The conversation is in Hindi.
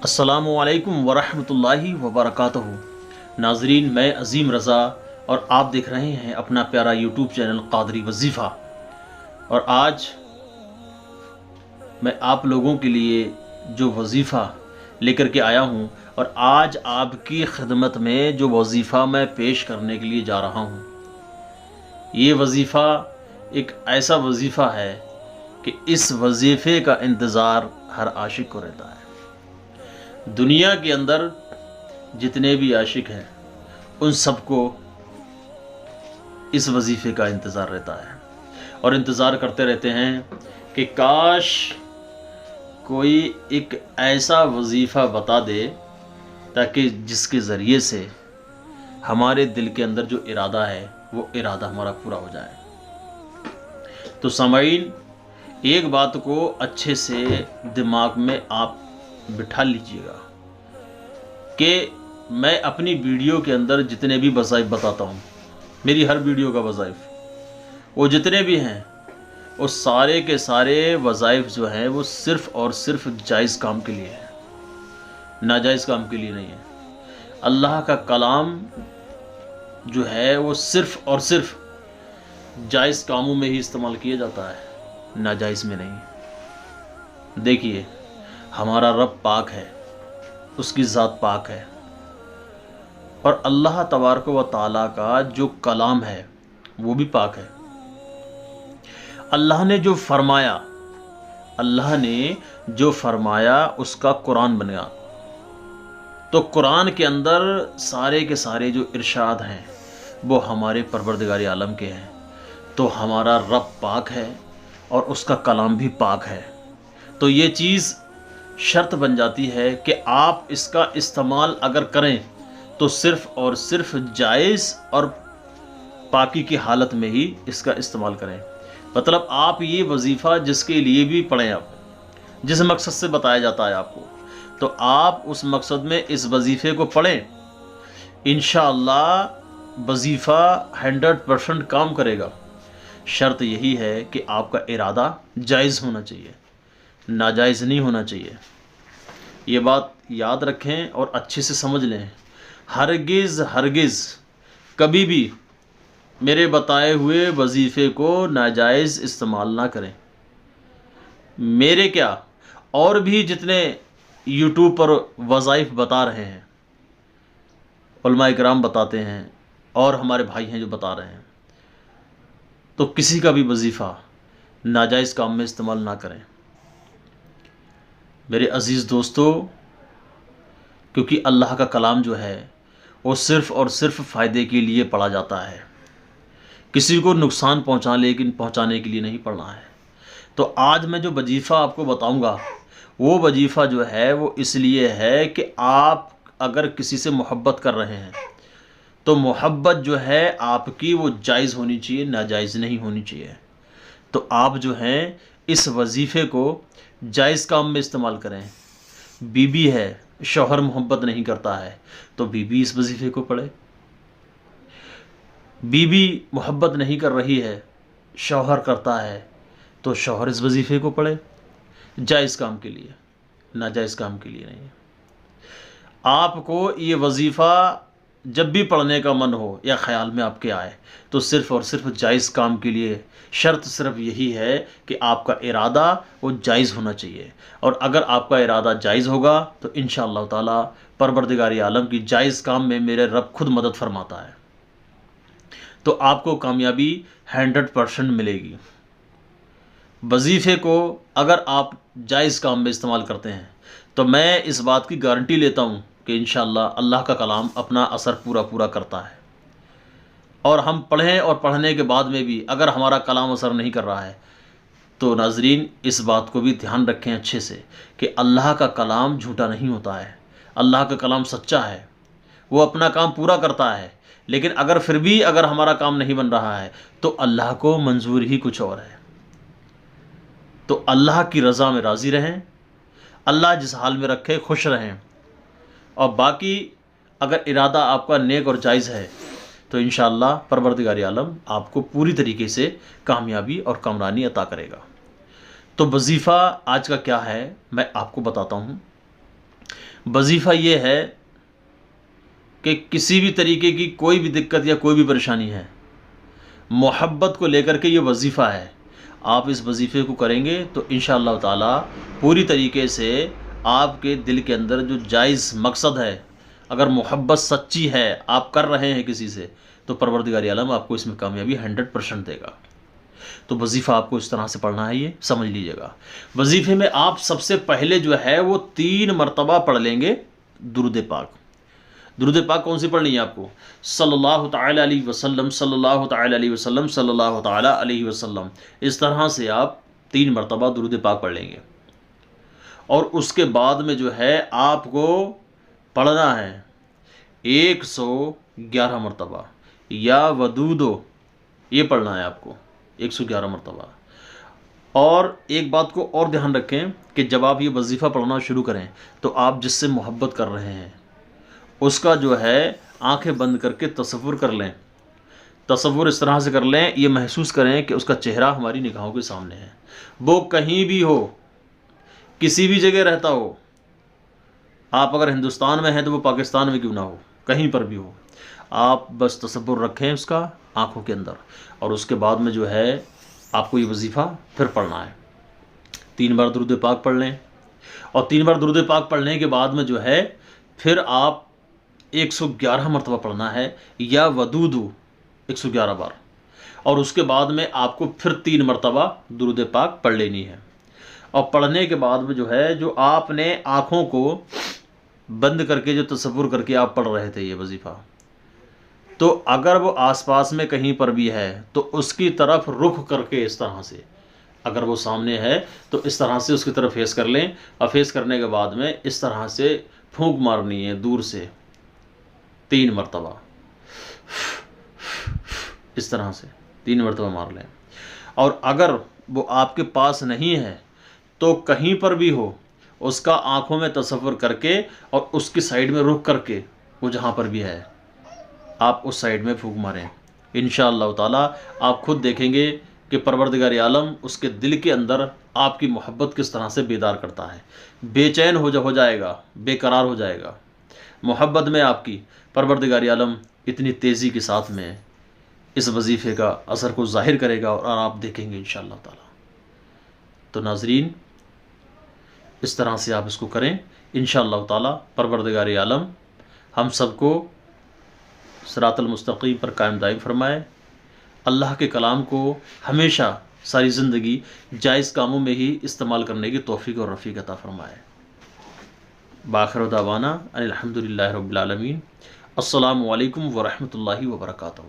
अस्सलामुअलैकुम वरहमतुल्लाहि वबरकातुहू। नाजरीन, मैं अज़ीम रज़ा और आप देख रहे हैं अपना प्यारा यूट्यूब चैनल क़ादरी वज़ीफ़ा। और आज मैं आप लोगों के लिए जो वज़ीफ़ा लेकर के आया हूँ और आज आपकी खिदमत में जो वज़ीफ़ा मैं पेश करने के लिए जा रहा हूँ, ये वज़ीफ़ा एक ऐसा वज़ीफ़ा है कि इस वज़ीफ़े का इंतज़ार हर आशिक को रहता है। दुनिया के अंदर जितने भी आशिक हैं उन सबको इस वजीफ़े का इंतज़ार रहता है और इंतज़ार करते रहते हैं कि काश कोई एक ऐसा वजीफ़ा बता दे ताकि जिसके ज़रिए से हमारे दिल के अंदर जो इरादा है वो इरादा हमारा पूरा हो जाए। तो सामाईन, एक बात को अच्छे से दिमाग में आप बिठा लीजिएगा कि मैं अपनी वीडियो के अंदर जितने भी वज़ाइफ बताता हूँ, मेरी हर वीडियो का वज़ाइफ वो जितने भी हैं वो सारे के सारे वज़ाइफ जो हैं वो सिर्फ़ और सिर्फ जायज़ काम के लिए है, नाजायज़ काम के लिए नहीं है। अल्लाह का कलाम जो है वो सिर्फ़ और सिर्फ जायज़ कामों में ही इस्तेमाल किया जाता है, नाजायज़ में नहीं। देखिए, हमारा रब पाक है, उसकी ज़ात पाक है और अल्लाह तबारक व ताला का जो कलाम है वो भी पाक है। अल्लाह ने जो फरमाया उसका कुरान बनेगा। तो कुरान के अंदर सारे के सारे जो इरशाद हैं वो हमारे परवरदिगार आलम के हैं। तो हमारा रब पाक है और उसका कलाम भी पाक है। तो ये चीज़ शर्त बन जाती है कि आप इसका इस्तेमाल अगर करें तो सिर्फ़ और सिर्फ जायज़ और पाकी की हालत में ही इसका इस्तेमाल करें। मतलब आप ये वजीफ़ा जिसके लिए भी पढ़ें, आप जिस मकसद से बताया जाता है आपको, तो आप उस मकसद में इस वजीफ़े को पढ़ें। इंशाअल्लाह वजीफ़ा 100% काम करेगा। शर्त यही है कि आपका इरादा जायज़ होना चाहिए, नाजायज़ नहीं होना चाहिए। ये बात याद रखें और अच्छे से समझ लें। हरगिज़ कभी भी मेरे बताए हुए वजीफ़े को नाजायज़ इस्तेमाल ना करें। मेरे क्या और भी जितने यूट्यूब पर वज़ाइफ बता रहे हैं, उलमाए किराम बताते हैं और हमारे भाई हैं जो बता रहे हैं, तो किसी का भी वजीफ़ा नाजायज़ काम में इस्तेमाल ना करें मेरे अज़ीज़ दोस्तों। क्योंकि अल्लाह का कलाम जो है वो सिर्फ़ और सिर्फ फ़ायदे के लिए पढ़ा जाता है, किसी को नुकसान पहुंचाने के लिए नहीं पढ़ना है। तो आज मैं जो वजीफ़ा आपको बताऊंगा वो वजीफ़ा जो है वो इसलिए है कि आप अगर किसी से मोहब्बत कर रहे हैं तो मोहब्बत जो है आपकी वो जायज़ होनी चाहिए, नाजायज़ नहीं होनी चाहिए। तो आप जो हैं इस वजीफ़े को जायज़ काम में इस्तेमाल करें। बीबी है, शौहर मोहब्बत नहीं करता है तो बीबी इस वजीफ़े को पढ़े। बीबी मोहब्बत नहीं कर रही है, शौहर करता है तो शौहर इस वजीफ़े को पढ़े, जायज़ काम के लिए, नाजायज़ काम के लिए नहीं। आपको ये वजीफ़ा जब भी पढ़ने का मन हो या ख़्याल में आपके आए तो सिर्फ़ और सिर्फ जायज़ काम के लिए। शर्त सिर्फ यही है कि आपका इरादा वो जायज़ होना चाहिए। और अगर आपका इरादा जायज़ होगा तो इंशाअल्लाह ताला परवरदिगार आलम की जायज़ काम में मेरे रब खुद मदद फरमाता है, तो आपको कामयाबी 100% मिलेगी। वजीफ़े को अगर आप जायज़ काम में इस्तेमाल करते हैं तो मैं इस बात की गारंटी लेता हूँ कि इंशाअल्लाह अल्लाह का कलाम अपना असर पूरा करता है। और हम पढ़ें और पढ़ने के बाद में भी अगर हमारा कलाम असर नहीं कर रहा है तो नाजरीन इस बात को भी ध्यान रखें अच्छे से कि अल्लाह का कलाम झूठा नहीं होता है। अल्लाह का कलाम सच्चा है, वो अपना काम पूरा करता है। लेकिन अगर फिर भी अगर हमारा काम नहीं बन रहा है तो अल्लाह को मंजूर ही कुछ और है। तो अल्लाह की रज़ा में राज़ी रहें, अल्लाह जिस हाल में रखे खुश रहें। और बाकी अगर इरादा आपका नेक और जायज़ है तो इंशाअल्लाह परवरदिगार आलम आपको पूरी तरीके से कामयाबी और कामरानी अता करेगा। तो वजीफ़ा आज का क्या है मैं आपको बताता हूँ। वजीफ़ा ये है कि किसी भी तरीके की कोई भी दिक्कत या कोई भी परेशानी है, मोहब्बत को लेकर के ये वजीफ़ा है। आप इस वजीफ़े को करेंगे तो इंशाअल्लाह ताला पूरी तरीके से आपके दिल के अंदर जो जायज़ मकसद है, अगर मोहब्बत सच्ची है, आप कर रहे हैं किसी से, तो परवरदिगार आलम आपको इसमें कामयाबी 100% देगा। तो वजीफ़ा आपको इस तरह से पढ़ना है, ये समझ लीजिएगा। वजीफ़े में आप सबसे पहले जो है वो 3 मरतबा पढ़ लेंगे दुरूद पाक। दुरूद पाक कौन सी पढ़नी है आपको? सल्लल्लाहु ताला अलैहि वसल्लम, सल्लल्लाहु ताला अलैहि वसल्लम, सल्लल्लाहु ताला अलैहि वसल्लम। इस तरह से आप 3 मरतबा दुरूद पाक पढ़ लेंगे। और उसके बाद में जो है आपको पढ़ना है 111 मरतबा, या वदूदो, ये पढ़ना है आपको 111 मरतबा। और एक बात को और ध्यान रखें कि जब आप ये वजीफ़ा पढ़ना शुरू करें तो आप जिससे मोहब्बत कर रहे हैं उसका जो है आंखें बंद करके तसव्वुर कर लें। तसव्वुर इस तरह से कर लें, ये महसूस करें कि उसका चेहरा हमारी निगाहों के सामने है। वो कहीं भी हो, किसी भी जगह रहता हो, आप अगर हिंदुस्तान में हैं तो वो पाकिस्तान में क्यों ना हो, कहीं पर भी हो, आप बस तसव्वुर रखें उसका आँखों के अंदर। और उसके बाद में जो है आपको ये वजीफ़ा फिर पढ़ना है। 3 बार दुरूद पाक पढ़ लें, और 3 बार दुरूद पाक पढ़ने के बाद में जो है फिर आप 111 मरतबा पढ़ना है, या वदूदू 111 बार। और उसके बाद में आपको फिर 3 मरतबा दुरूद पाक पढ़ लेनी है। और पढ़ने के बाद में जो है, जो आपने आँखों को बंद करके जो तसव्वुर करके आप पढ़ रहे थे ये वजीफ़ा, तो अगर वो आसपास में कहीं पर भी है तो उसकी तरफ रुख करके इस तरह से, अगर वो सामने है तो इस तरह से उसकी तरफ फेस कर लें। और फेस करने के बाद में इस तरह से फूंक मारनी है दूर से 3 मरतबा, इस तरह से 3 मरतबा मार लें। और अगर वो आपके पास नहीं है तो कहीं पर भी हो, उसका आँखों में तसव्वुर करके और उसकी साइड में रुख करके, वो जहाँ पर भी है आप उस साइड में फूंक मारें। इंशाअल्लाह ताला आप खुद देखेंगे कि परवरदिगार आलम उसके दिल के अंदर आपकी मोहब्बत किस तरह से बेदार करता है। बेचैन हो जाएगा, बेकरार हो जाएगा मोहब्बत में आपकी। परवरदिगार आलम इतनी तेज़ी के साथ में इस वजीफ़े का असर को ज़ाहिर करेगा और आप देखेंगे इंशाअल्लाह ताला। तो नाज़रीन, इस तरह से आप इसको करें, इंशाअल्लाह ताला परवरदिगार आलम हम सबको सिरातल मुस्तकीम पर कायम दायम फरमाए। अल्लाह के कलाम को हमेशा सारी ज़िंदगी जायज़ कामों में ही इस्तेमाल करने की तौफ़ीक़ और रफ़ीक अता फरमाए। बाखिर दावाना अनिल हम्दुलिल्लाहि रब्बिल आलमीन। अस्सलामु अलैकुम व रहमतुल्लाहि व बरकातहू।